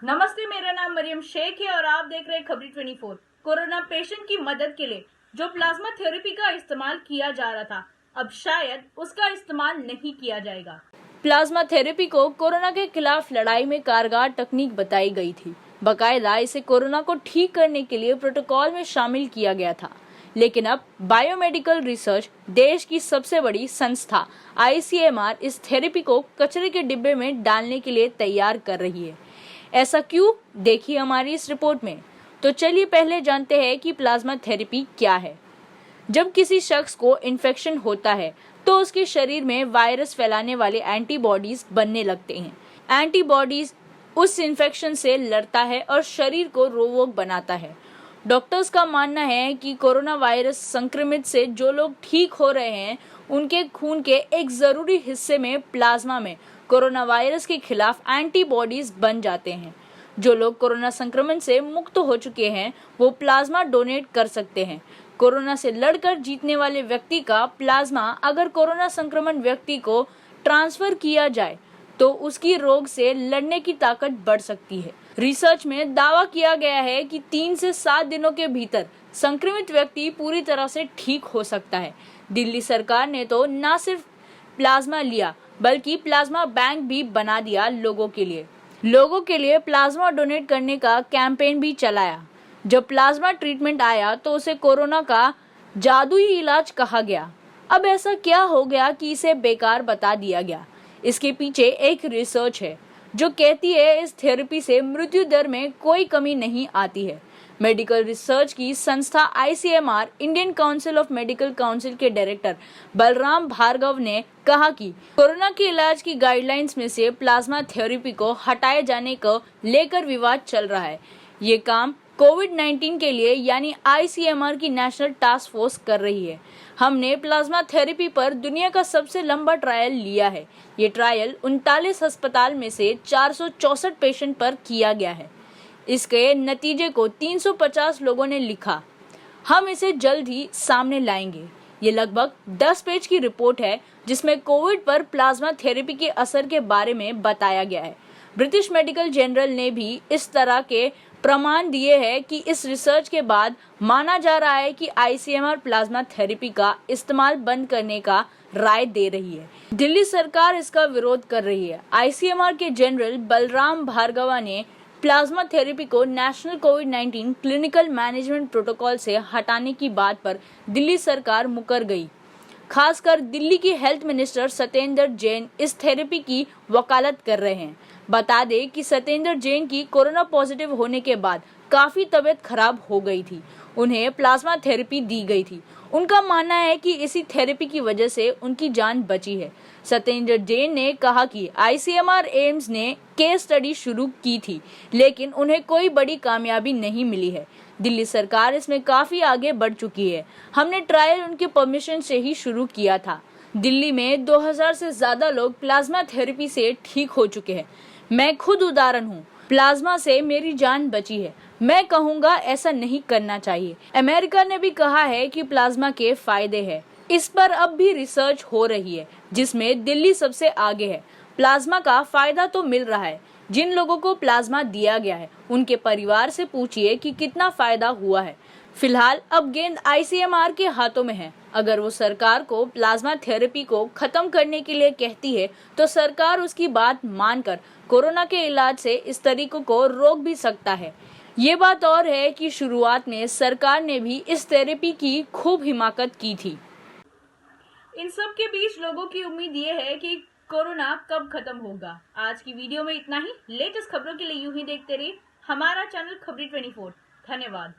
नमस्ते, मेरा नाम मरियम शेख है और आप देख रहे हैं खबरी 24। कोरोना पेशेंट की मदद के लिए जो प्लाज्मा थेरेपी का इस्तेमाल किया जा रहा था, अब शायद उसका इस्तेमाल नहीं किया जाएगा। प्लाज्मा थेरेपी को कोरोना के खिलाफ लड़ाई में कारगर तकनीक बताई गई थी। बाकायदा इसे कोरोना को ठीक करने के लिए प्रोटोकॉल में शामिल किया गया था। लेकिन अब बायोमेडिकल रिसर्च देश की सबसे बड़ी संस्था ICMR इस थेरेपी को कचरे के डिब्बे में डालने के लिए तैयार कर रही है। ऐसा क्यों, देखिए हमारी इस रिपोर्ट में। तो चलिए पहले जानते हैं कि प्लाज्मा थेरेपी क्या है। जब किसी शख्स को इन्फेक्शन होता है तो उसके शरीर में वायरस फैलाने वाले एंटीबॉडीज बनने लगते हैं। एंटीबॉडीज उस इन्फेक्शन से लड़ता है और शरीर को रोग बनाता है। डॉक्टर्स का मानना है कि कोरोना वायरस संक्रमित से जो लोग ठीक हो रहे हैं, उनके खून के एक जरूरी हिस्से में प्लाज्मा में कोरोना वायरस के खिलाफ एंटीबॉडीज बन जाते हैं। जो लोग कोरोना संक्रमण से मुक्त हो चुके हैं, वो प्लाज्मा डोनेट कर सकते हैं। कोरोना से लड़कर जीतने वाले व्यक्ति का प्लाज्मा अगर कोरोना संक्रमण व्यक्ति को ट्रांसफर किया जाए तो उसकी रोग से लड़ने की ताकत बढ़ सकती है। रिसर्च में दावा किया गया है कि 3 से 7 दिनों के भीतर संक्रमित व्यक्ति पूरी तरह से ठीक हो सकता है। दिल्ली सरकार ने तो न सिर्फ प्लाज्मा लिया बल्कि प्लाज्मा बैंक भी बना दिया। लोगों के लिए प्लाज्मा डोनेट करने का कैंपेन भी चलाया। जब प्लाज्मा ट्रीटमेंट आया तो उसे कोरोना का जादुई इलाज कहा गया। अब ऐसा क्या हो गया कि इसे बेकार बता दिया गया? इसके पीछे एक रिसर्च है जो कहती है इस थेरेपी से मृत्यु दर में कोई कमी नहीं आती है। मेडिकल रिसर्च की संस्था ICMR Indian council of medical council के डायरेक्टर बलराम भार्गव ने कहा कि कोरोना के इलाज की गाइडलाइंस में से प्लाज्मा थेरेपी को हटाए जाने को लेकर विवाद चल रहा है। ये काम कोविड-19 के लिए यानी ICMR की नेशनल टास्क फोर्स कर रही है। हमने प्लाज्मा थेरेपी पर दुनिया का सबसे लंबा ट्रायल लिया है। ये ट्रायल 39 अस्पताल में से 464 पेशेंट पर किया गया है। इसके नतीजे को 350 लोगों ने लिखा। हम इसे जल्द ही सामने लाएंगे। ये लगभग 10 पेज की रिपोर्ट है जिसमें कोविड पर प्लाज्मा थेरेपी के असर के बारे में बताया गया है। ब्रिटिश मेडिकल जर्नल ने भी इस तरह के प्रमाण दिए हैं कि इस रिसर्च के बाद माना जा रहा है कि ICMR प्लाज्मा थेरेपी का इस्तेमाल बंद करने का राय दे रही है। दिल्ली सरकार इसका विरोध कर रही है। ICMR के जनरल बलराम भार्गवा ने प्लाज्मा थेरेपी को नेशनल कोविड-19 क्लिनिकल मैनेजमेंट प्रोटोकॉल से हटाने की बात पर दिल्ली सरकार मुकर गई। खासकर दिल्ली की हेल्थ मिनिस्टर सत्येंद्र जैन इस थेरेपी की वकालत कर रहे हैं। बता दें कि सत्येंद्र जैन की कोरोना पॉजिटिव होने के बाद काफी तबीयत खराब हो गई थी। उन्हें प्लाज्मा थेरेपी दी गई थी। उनका मानना है कि इसी थेरेपी की वजह से उनकी जान बची है। सत्येंद्र जैन ने कहा कि ICMR एम्स ने केस स्टडी शुरू की थी, लेकिन उन्हें कोई बड़ी कामयाबी नहीं मिली है। दिल्ली सरकार इसमें काफी आगे बढ़ चुकी है। हमने ट्रायल उनके परमिशन से ही शुरू किया था। दिल्ली में 2000 से ज्यादा लोग प्लाज्मा थेरेपी से ठीक हो चुके हैं। मैं खुद उदाहरण हूँ। प्लाज्मा से मेरी जान बची है। मैं कहूँगा ऐसा नहीं करना चाहिए। अमेरिका ने भी कहा है कि प्लाज्मा के फायदे हैं। इस पर अब भी रिसर्च हो रही है जिसमें दिल्ली सबसे आगे है। प्लाज्मा का फायदा तो मिल रहा है। जिन लोगों को प्लाज्मा दिया गया है उनके परिवार से पूछिए कि कितना फायदा हुआ है। फिलहाल अब गेंद ICMR के हाथों में है। अगर वो सरकार को प्लाज्मा थेरेपी को खत्म करने के लिए कहती है तो सरकार उसकी बात मानकर कोरोना के इलाज से इस तरीकों को रोक भी सकता है। ये बात और है कि शुरुआत में सरकार ने भी इस थेरेपी की खूब हिमाकत की थी। इन सब के बीच लोगों की उम्मीद ये है कि कोरोना कब खत्म होगा। आज की वीडियो में इतना ही। लेटेस्ट खबरों के लिए यूं ही देखते रहिए हमारा चैनल खबरी 24। धन्यवाद।